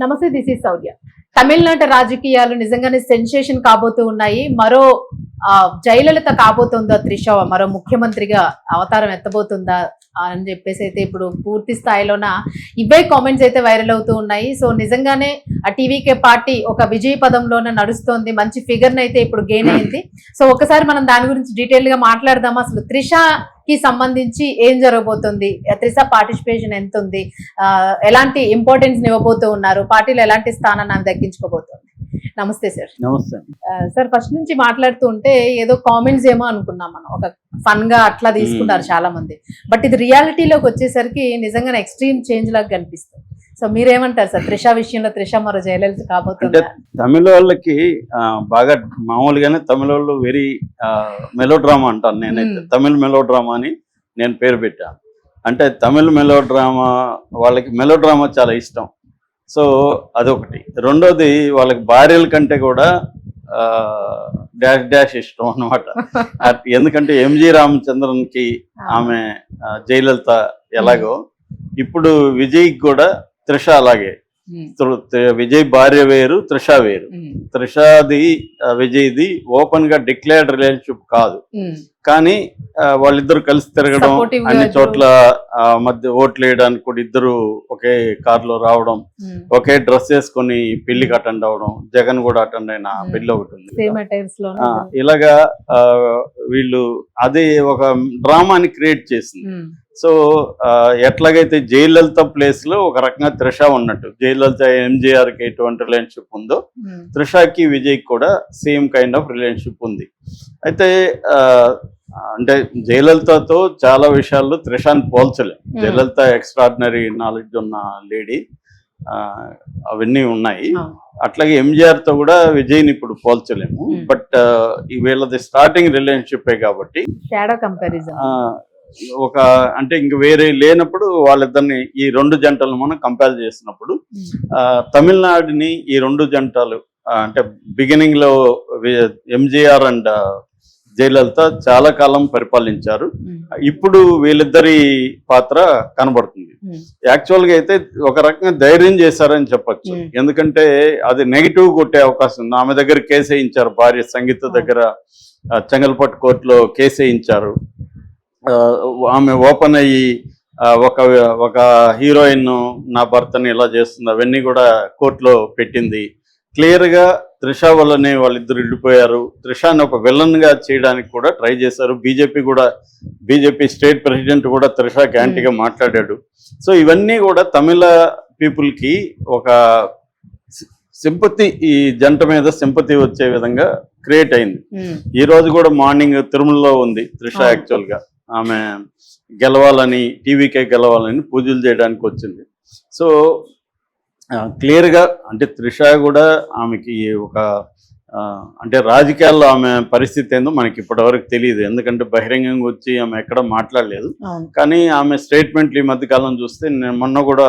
నమస్తే, this is Sourya. తమిళనాట రాజకీయాలు నిజంగానే సెన్సేషన్ కాబోతూ ఉన్నాయి. మరో జయలలిత కాబోతుందా త్రిష మరో ముఖ్యమంత్రిగా అవతారం ఎత్తబోతుందా అని చెప్పేసి అయితే ఇప్పుడు పూర్తి స్థాయిలోన ఇవే కామెంట్స్ అయితే వైరల్ అవుతూ ఉన్నాయి. సో నిజంగానే ఆ టీవీకే పార్టీ ఒక విజయ పదంలోనే నడుస్తోంది, మంచి ఫిగర్ అయితే ఇప్పుడు గెయిన్ అయింది. సో ఒకసారి మనం దాని గురించి డీటెయిల్ గా మాట్లాడదాం. అసలు త్రిషకి సంబంధించి ఏం జరగబోతుంది, త్రిష పార్టిసిపేషన్ ఎంత ఉంది, ఎలాంటి ఇంపార్టెన్స్ ఇవ్వబోతూ ఉన్నారు, పార్టీలో ఎలాంటి స్థానాన్ని ఆమె దక్కించుకోబోతుంది. నమస్తే సార్. నమస్తే సార్. ఫస్ట్ నుంచి మాట్లాడుతూ ఉంటే ఏదో కామెంట్స్ ఏమో అనుకున్నాం మనం, ఒక ఫన్ గా అట్లా తీసుకుంటారు చాలా మంది. బట్ ఇది రియాలిటీలోకి వచ్చేసరికి నిజంగానే ఎక్స్ట్రీమ్ చేంజ్ లాగా కనిపిస్తుంది. సో మీరేమంటారు సార్, త్రిష విషయంలో త్రిష మరో జయలలిత కాబోతుంది? తమిళ వాళ్ళకి బాగా మామూలుగానే తమిళ వాళ్ళు వెరీ మెలో డ్రామా అంటాను నేనైతే. తమిళ మెలో డ్రామా అని నేను పేరు పెట్టాను. అంటే తమిళ మెలో డ్రామా, వాళ్ళకి మెలో డ్రామా చాలా ఇష్టం. సో అదొకటి. రెండోది, వాళ్ళకి భార్యల కంటే కూడా డాష్ డాష్ ఇష్టం అన్నమాట. ఎందుకంటే ఎంజి రామచంద్రన్కి ఆమె జయలలిత ఎలాగో, ఇప్పుడు విజయ్కి కూడా త్రిష అలాగే. విజయ్ భార్య వేరు, త్రిష వేరు. త్రిషది విజయ్ది ఓపెన్ గా డిక్లేర్డ్ రిలేషన్షిప్ కాదు, కానీ వాళ్ళిద్దరు కలిసి తిరగడం, అన్ని చోట్ల మధ్య ఓట్లు వేయడానికి కూడా ఇద్దరు ఒకే కారులో రావడం, ఒకే డ్రెస్ వేసుకొని పెళ్లికి అటెండ్ అవడం. జగన్ కూడా అటెండ్ అయిన పెళ్లి ఒకటి ఉంది. ఇలాగా వీళ్ళు అది ఒక డ్రామాని క్రియేట్ చేసింది. సో ఎట్లాగైతే జయలలిత ప్లేస్ లో ఒక రకంగా త్రిష ఉన్నట్టు, జయలలిత ఎంజీఆర్కి ఎటువంటి రిలేషన్షిప్ ఉందో త్రిషకి విజయ్కి కూడా సేమ్ కైండ్ ఆఫ్ రిలేషన్షిప్ ఉంది. అయితే అంటే జయలలితతో చాలా విషయాల్లో త్రిషాని పోల్చలే. జయలలిత ఎక్స్ట్రాడినరీ నాలెడ్జ్ ఉన్న లేడీ, అవన్నీ ఉన్నాయి. అట్లాగే ఎంజీఆర్ తో కూడా విజయ్ని ఇప్పుడు పోల్చలేము. బట్ వీళ్ళది స్టార్టింగ్ రిలేషన్షిప్ కాబట్టి షాడో కంపారిజన్ ఒక అంటే ఇంక వేరే లేనప్పుడు వాళ్ళిద్దరిని, ఈ రెండు జంటలు మనం కంపేర్ చేసినప్పుడు తమిళనాడుని ఈ రెండు జంటలు అంటే బిగినింగ్ లో ఎంజీఆర్ అండ్ జయలలిత చాలా కాలం పరిపాలించారు. ఇప్పుడు వీళ్ళిద్దరి పాత్ర కనబడుతుంది. యాక్చువల్ గా అయితే ఒక రకంగా ధైర్యం చేశారని చెప్పచ్చు. ఎందుకంటే అది నెగిటివ్ కొట్టే అవకాశం ఉంది. ఆమె దగ్గర కేసు వేయించారు, భార్య సంగీత దగ్గర చెంగల్పట్టు కోర్టులో కేసు వేయించారు. ఆమె ఓపెన్ అయ్యి ఒక హీరోయిన్ నా భర్తని ఇలా చేస్తుంది అవన్నీ కూడా కోర్టులో పెట్టింది. క్లియర్ గా త్రిష వల్లనే వాళ్ళిద్దరు వెళ్ళిపోయారు. త్రిషాని ఒక విలన్ గా చేయడానికి కూడా ట్రై చేశారు. బీజేపీ స్టేట్ ప్రెసిడెంట్ కూడా త్రిషకి యాంటీగా మాట్లాడాడు. సో ఇవన్నీ కూడా తమిళ పీపుల్ కి ఒక సింపతి, ఈ జంట మీద సింపతి వచ్చే విధంగా క్రియేట్ అయింది. ఈ రోజు కూడా మార్నింగ్ తిరుమలలో ఉంది త్రిష. యాక్చువల్ గా ఆమె గెలవాలని, టీవీకే గెలవాలని పూజలు చేయడానికి వచ్చింది. సో క్లియర్గా అంటే త్రిష కూడా ఆమెకి ఒక అంటే రాజకీయాల్లో ఆమె పరిస్థితి ఏందో మనకి ఇప్పటివరకు తెలియదు. ఎందుకంటే బహిరంగంగా వచ్చి ఆమె ఎక్కడ మాట్లాడలేదు. కానీ ఆమె స్టేట్మెంట్లు ఈ మధ్యకాలం చూస్తే, నేను మొన్న కూడా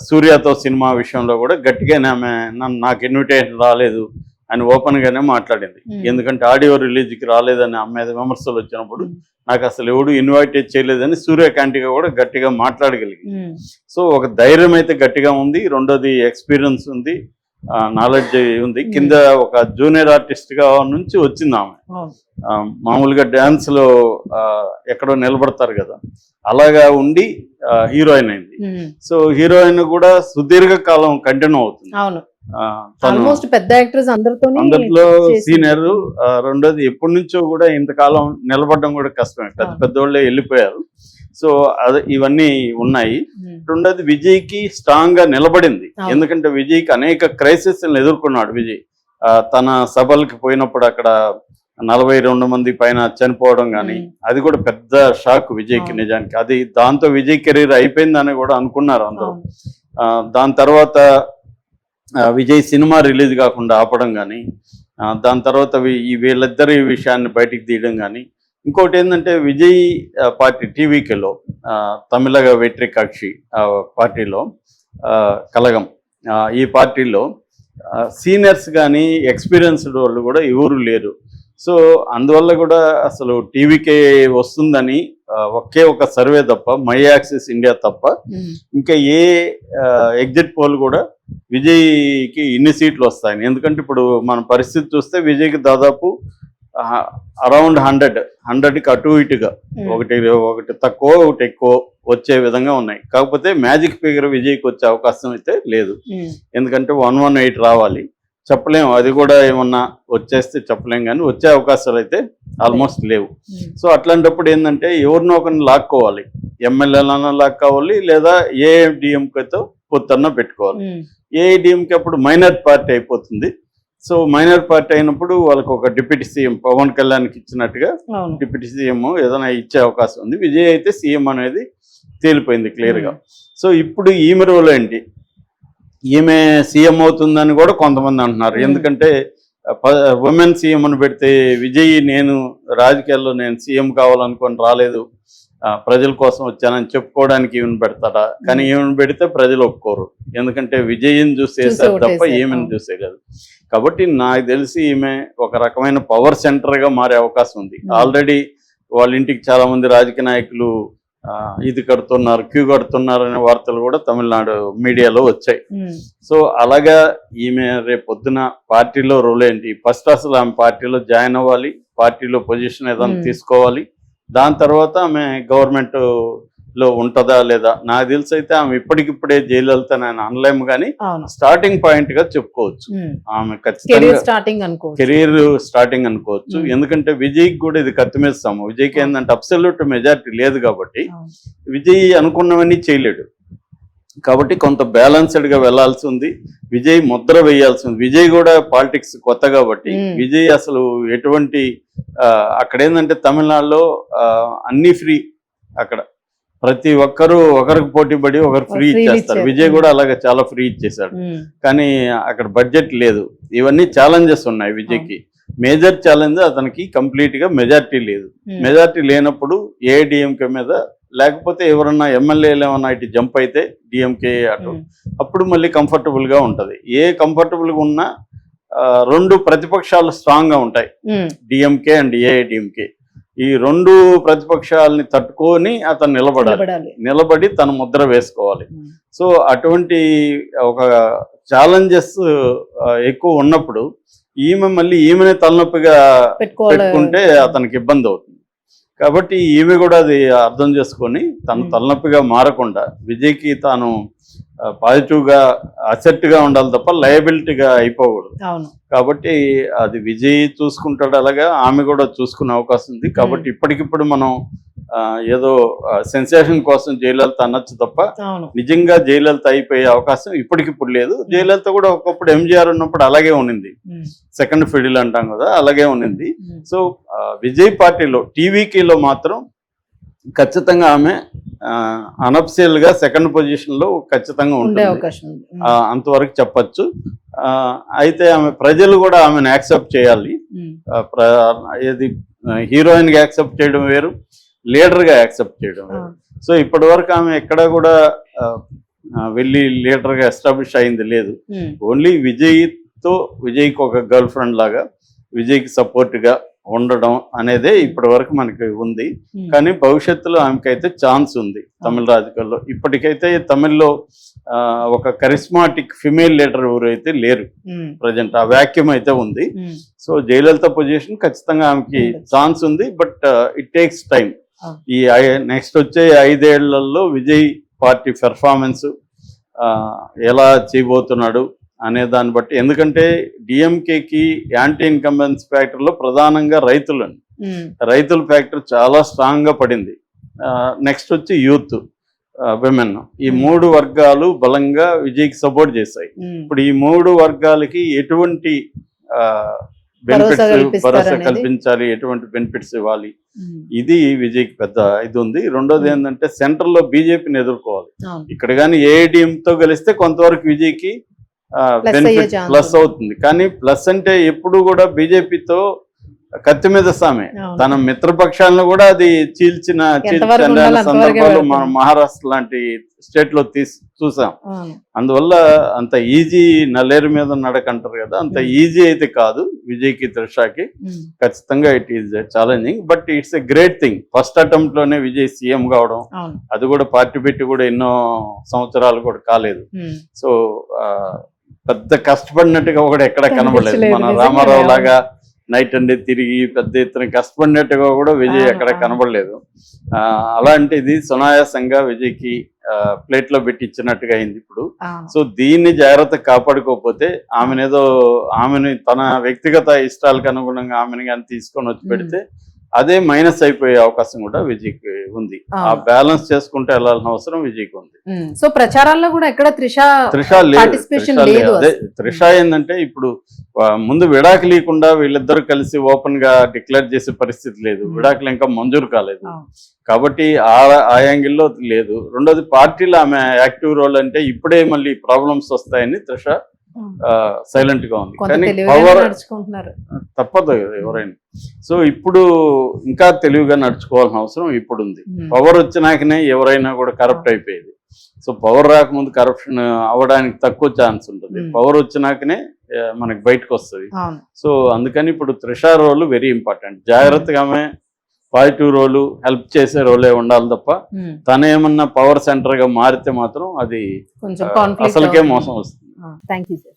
సూర్యతో సినిమా విషయంలో కూడా గట్టిగానే ఆమె నాకు ఇన్విటేషన్ రాలేదు అని ఓపెన్ గానే మాట్లాడింది. ఎందుకంటే ఆడియో రిలీజ్కి రాలేదని ఆమె మీద విమర్శలు వచ్చినప్పుడు నాకు అసలు ఎవడు ఇన్వైట్ చేయలేదని సూర్యకాంతిగా కూడా గట్టిగా మాట్లాడగలిగింది. సో ఒక ధైర్యం అయితే గట్టిగా ఉంది. రెండోది ఎక్స్పీరియన్స్ ఉంది, నాలెడ్జ్ ఉంది. కింద ఒక జూనియర్ ఆర్టిస్ట్ గా నుంచి వచ్చింది ఆమె. మామూలుగా డ్యాన్స్ లో ఎక్కడో నిలబడతారు కదా, అలాగా ఉండి హీరోయిన్ అయింది. సో హీరోయిన్ కూడా సుదీర్ఘ కాలం కంటిన్యూ అవుతుంది. అందరిలో సీనియర్. రెండోది ఎప్పటి నుంచో కూడా ఇంతకాలం నిలబడడం కూడా కష్టమే, పెద్దోళ్ళే వెళ్ళిపోయారు. సో ఇవన్నీ ఉన్నాయి. రెండోది విజయ్కి స్ట్రాంగ్ గా నిలబడింది. ఎందుకంటే విజయ్కి అనేక క్రైసిస్ ఎదుర్కొన్నాడు. విజయ్ తన సభలకి పోయినప్పుడు అక్కడ 42 మంది పైన చనిపోవడం కానీ, అది కూడా పెద్ద షాక్ విజయ్కి. నిజానికి అది దాంతో విజయ్ కెరీర్ అయిపోయిందని కూడా అనుకున్నారు అందరూ. దాని తర్వాత విజయ్ సినిమా రిలీజ్ కాకుండా ఆపడం కానీ, దాని తర్వాత వీళ్ళిద్దరి విషయాన్ని బయటికి తీయడం కానీ. ఇంకోటి ఏంటంటే విజయ్ పార్టీ టీవీకేలో తమిళ వెట్రి కక్షి పార్టీలో కలగం, ఈ పార్టీలో సీనియర్స్ కానీ ఎక్స్పీరియన్స్డ్ వాళ్ళు కూడా ఎవరు లేరు. సో అందువల్ల కూడా అసలు టీవీకే వస్తుందని ఒకే ఒక సర్వే తప్ప, మై యాక్సెస్ ఇండియా తప్ప ఇంకా ఏ ఎగ్జిట్ పోల్ కూడా విజయ్కి ఇన్ని సీట్లు వస్తాయని. ఎందుకంటే ఇప్పుడు మన పరిస్థితి చూస్తే విజయ్కి దాదాపు అరౌండ్ 100కి అటు ఇటుగా ఒకటి తక్కువ ఒకటి ఎక్కువ వచ్చే విధంగా ఉన్నాయి. కాకపోతే మ్యాజిక్ ఫిగర్ విజయ్కి వచ్చే అవకాశం అయితే లేదు. ఎందుకంటే 118 రావాలి, చెప్పలేము. అది కూడా ఏమన్నా వచ్చేస్తే చెప్పలేం, కానీ వచ్చే అవకాశాలు అయితే ఆల్మోస్ట్ లేవు. సో అట్లాంటప్పుడు ఏంటంటే ఎవరినో ఒకరిని లాక్కోవాలి, ఎమ్మెల్యేలన్నా లాక్కోవాలి, లేదా ఏఐడిఎంకేతో పొత్తన్నా పెట్టుకోవాలి. ఏఐడిఎంకే అప్పుడు మైనార్ పార్టీ అయిపోతుంది. సో మైనార్ పార్టీ అయినప్పుడు వాళ్ళకి ఒక డిప్యూటీ సీఎం పవన్ కళ్యాణ్కి ఇచ్చినట్టుగా డిప్యూటీ సీఎం ఏదైనా ఇచ్చే అవకాశం ఉంది. విజయ్ అయితే సీఎం అనేది తేలిపోయింది క్లియర్గా. సో ఇప్పుడు ఈమె రోల్ ఏంటి, ఈమె సీఎం అవుతుందని కూడా కొంతమంది అంటున్నారు. ఎందుకంటే ఉమెన్ సీఎం అని పెడితే విజయ్ నేను రాజకీయాల్లో నేను సీఎం కావాలనుకొని రాలేదు, ప్రజల కోసం వచ్చానని చెప్పుకోవడానికి ఈమెను పెడతాడా, కానీ ఈమెను పెడితే ప్రజలు ఒప్పుకోరు. ఎందుకంటే విజయ్ని చూసేసారు తప్ప ఈమెను చూసే కాదు. కాబట్టి నాకు తెలిసి ఈమె ఒక రకమైన పవర్ సెంటర్గా మారే అవకాశం ఉంది. ఆల్రెడీ వాళ్ళ ఇంటికి చాలా మంది రాజకీయ నాయకులు ఇది కడుతున్నారు, క్యూ కడుతున్నారు అనే వార్తలు కూడా తమిళనాడు మీడియాలో వచ్చాయి. సో అలాగా ఈమె రేపు పొద్దున పార్టీలో రోల్ ఏంటి, ఫస్ట్ అసలు ఆమె పార్టీలో జాయిన్ అవ్వాలి, పార్టీలో పొజిషన్ ఏదైనా తీసుకోవాలి, దాని తర్వాత ఆమె గవర్నమెంట్ లో ఉంటుందా లేదా. నాకు తెలిసి అయితే ఆమె ఇప్పటికిప్పుడే జయలలిత అని అనలేము, కానీ స్టార్టింగ్ పాయింట్ గా చెప్పుకోవచ్చు. ఆమె ఖచ్చితంగా కెరీర్ స్టార్టింగ్ అనుకోవచ్చు. ఎందుకంటే విజయ్కి కూడా ఇది కత్తిమేస్తాము. విజయ్కి ఏంటంటే అబ్సల్యూట్ మెజారిటీ లేదు కాబట్టి విజయ్ అనుకున్నవన్నీ చేయలేడు. కాబట్టి కొంత బ్యాలెన్స్డ్ గా వెళ్లాల్సి ఉంది. విజయ్ ముద్ర వేయాల్సి ఉంది. విజయ్ కూడా పాలిటిక్స్ కొత్త కాబట్టి విజయ్ అసలు ఎటువంటి అక్కడ ఏంటంటే తమిళనాడులో అన్ని ఫ్రీ, అక్కడ ప్రతి ఒక్కరు ఒకరికి పోటీ పడి ఒకరు ఫ్రీ ఇచ్చేస్తారు. విజయ్ కూడా అలాగే చాలా ఫ్రీ ఇచ్చేసాడు, కానీ అక్కడ బడ్జెట్ లేదు. ఇవన్నీ ఛాలెంజెస్ ఉన్నాయి విజయ్కి. మేజర్ ఛాలెంజ్ అతనికి కంప్లీట్ గా మెజారిటీ లేదు. మెజారిటీ లేనప్పుడు ఏఐడిఎంకే మీద, లేకపోతే ఎవరన్నా ఎమ్మెల్యేలు ఏమన్నా ఇటు జంప్ అయితే డిఎంకే అటు, అప్పుడు మళ్ళీ కంఫర్టబుల్ గా ఉంటది. ఏ కంఫర్టబుల్ గా ఉన్నా రెండు ప్రతిపక్షాలు స్ట్రాంగ్ గా ఉంటాయి, డిఎంకే అండ్ ఏఐడిఎంకే. ఈ రెండు ప్రతిపక్షాలని తట్టుకొని అతను నిలబడి తన ముద్ర వేసుకోవాలి. సో అటువంటి ఒక ఛాలెంజెస్ ఎక్కువ ఉన్నప్పుడు ఈమెనే తలనొప్పిగా పెట్టుకుంటే అతనికి ఇబ్బంది అవుతుంది. కాబట్టి ఈమె కూడా అది అర్థం చేసుకొని తను తలనొప్పిగా మారకుండా విజయ్కి తాను పాజిటివ్గా అసెట్గా ఉండాలి తప్ప లయబిలిటీగా అయిపోకూడదు. కాబట్టి అది విజయ్ చూసుకుంటాడు, అలాగా ఆమె కూడా చూసుకునే అవకాశం ఉంది. కాబట్టి ఇప్పటికిప్పుడు మనం ఏదో సెన్సేషన్ కోసం జయలలిత అనొచ్చు తప్ప నిజంగా జయలలిత అయిపోయే అవకాశం ఇప్పటికిప్పుడు లేదు. జయలలిత కూడా ఒకప్పుడు ఎంజీఆర్ ఉన్నప్పుడు అలాగే ఉన్నింది, సెకండ్ ఫిడిల్ అంటాం కదా, అలాగే ఉన్నింది. సో విజయ్ పార్టీలో టీవీకీలో మాత్రం ఖచ్చితంగా ఆమె అనఫిషియల్ గా సెకండ్ పొజిషన్ లో ఖచ్చితంగా ఉంటుంది, అంతవరకు చెప్పచ్చు. అయితే ఆమె ప్రజలు కూడా ఆమెను యాక్సెప్ట్ చేయాలి. ఏది హీరోయిన్ గా యాక్సెప్ట్ చేయడం వేరు, లీడర్ గా యాక్సెప్ట్ చేయడం వేరు. సో ఇప్పటి వరకు ఆమె ఎక్కడా కూడా వెళ్ళి లీడర్ గా ఎస్టాబ్లిష్ అయింది లేదు. ఓన్లీ విజయ్కి ఒక గర్ల్ ఫ్రెండ్ లాగా, విజయ్కి సపోర్ట్ గా ఉండడం అనేదే ఇప్పటి వరకు మనకి ఉంది. కానీ భవిష్యత్తులో ఆమెకైతే ఛాన్స్ ఉంది తమిళ రాజకీయాల్లో. ఇప్పటికైతే తమిళ్లో ఒక కరిస్మాటిక్ ఫిమేల్ లీడర్ ఎవరైతే లేరు ప్రజెంట్, ఆ వ్యాక్యూమ్ అయితే ఉంది. సో జయలలిత పొజిషన్ ఖచ్చితంగా ఆమెకి ఛాన్స్ ఉంది, బట్ ఇట్ టేక్స్ టైం. ఈ నెక్స్ట్ వచ్చే 5 ఏళ్లలో విజయ్ పార్టీ పెర్ఫార్మెన్స్ ఎలా చేయబోతున్నాడు అనే దాన్ని బట్టి. ఎందుకంటే డిఎంకేకి యాంటీ ఇన్కంబెన్స్ ఫ్యాక్టర్లో ప్రధానంగా రైతుల ఫ్యాక్టర్ చాలా స్ట్రాంగ్ గా పడింది. నెక్స్ట్ వచ్చి యూత్, విమెన్, ఈ 3 వర్గాలు బలంగా విజయ్కి సపోర్ట్ చేశాయి. ఇప్పుడు ఈ 3 వర్గాలకి ఎటువంటి భరోసా కల్పించాలి, ఎటువంటి బెనిఫిట్స్ ఇవ్వాలి, ఇది విజయ్కి పెద్ద ఇది ఉంది. రెండోది ఏంటంటే సెంట్రల్ లో బీజేపీని ఎదుర్కోవాలి. ఇక్కడ కానీ ఏఐడిఎం తో కలిస్తే కొంతవరకు విజయ్కి బెనిఫిట్ ప్లస్ అవుతుంది. కానీ ప్లస్ అంటే ఎప్పుడు కూడా బీజేపీతో కత్తి మీద సామే. అవును. తన మిత్రపక్షాలను కూడా అది చీల్చిన ఎంతవరకు ఉండాలో అంతవరకే సందర్భాలు వెళ్తుంది. మనం మహారాష్ట్ర లాంటి స్టేట్ లో చూసాం. అవును. అందువల్ల అంత ఈజీ నల్లేరు మీద నడకంటారు కదా, అంత ఈజీ అయితే కాదు విజయ్కి త్రిషాకి. ఖచ్చితంగా it is challenging, but it's a great thing. First attempt లోనే విజయ్ సీఎం కావడం, అవును. అది కూడా పార్టీ పెట్టి కూడా ఎన్నో సంవత్సరాలు కూడా కాలేదు. సో పెద్ద కష్టపడినట్టుగా కూడా ఎక్కడ కనబడలేదు. కనిపించలేదు, మన నిజంగానే. రామారావు లాగా నైట్ అండ్ డే తిరిగి పెద్ద ఎత్తున కష్టపడినట్టుగా కూడా విజయ్ అవును, ఎక్కడ అవును. కనబడలేదు. అలాంటిది సునాయాసంగా విజయ్కి ప్లేట్ లో పెట్టి ఇచ్చినట్టుగా అయింది ఇప్పుడు. అవును. సో దీన్ని జాగ్రత్తగా కాపాడుకోకపోతే ఆమెని తన వ్యక్తిగత ఇష్టాలకు అనుగుణంగా ఆమెను కానీ తీసుకొని వచ్చి పెడితే అదే మైనస్ అయిపోయే అవకాశం కూడా విజయ్కి ఉంది. ఆ బ్యాలెన్స్ చేసుకుంటూ వెళ్ళాల్సిన అవసరం విజయ్కి ఉంది. సో ప్రచారాల్లో కూడా ఎక్కడ త్రిష లేదు. పార్టిసిపేషన్ లేదు. అదే త్రిష ఏంటంటే ఇప్పుడు ముందు విడాకు లేకుండా వీళ్ళిద్దరు కలిసి ఓపెన్ గా డిక్లేర్ చేసే పరిస్థితి లేదు. విడాకులు ఇంకా మంజూరు కాలేదు కాబట్టి ఆ యాంగిల్లో లేదు. రెండోది పార్టీలో ఆమె యాక్టివ్ రోల్ అంటే ఇప్పుడే మళ్ళీ ప్రాబ్లమ్స్ వస్తాయని త్రిష సైలెంట్ గా ఉంది. కానీ పవర్ తప్పదు ఎవరైనా. సో ఇప్పుడు ఇంకా తెలివిగా నడుచుకోవాల్సిన అవసరం ఇప్పుడు ఉంది. పవర్ వచ్చినాకనే ఎవరైనా కూడా కరప్ట్ అయిపోయేది. సో పవర్ రాకముందు కరప్షన్ అవ్వడానికి తక్కువ ఛాన్స్ ఉంటుంది. పవర్ వచ్చినాకనే మనకి బయటకు వస్తుంది. సో అందుకని ఇప్పుడు త్రిష రోల్ వెరీ ఇంపార్టెంట్. జాగ్రత్తగా ఆమె పాజిటివ్ రోలు, హెల్ప్ చేసే రోలే ఉండాలి తప్ప తనేమన్నా పవర్ సెంటర్ గా మారితే మాత్రం అది అసలుకే మోసం వస్తుంది. Thank you sir.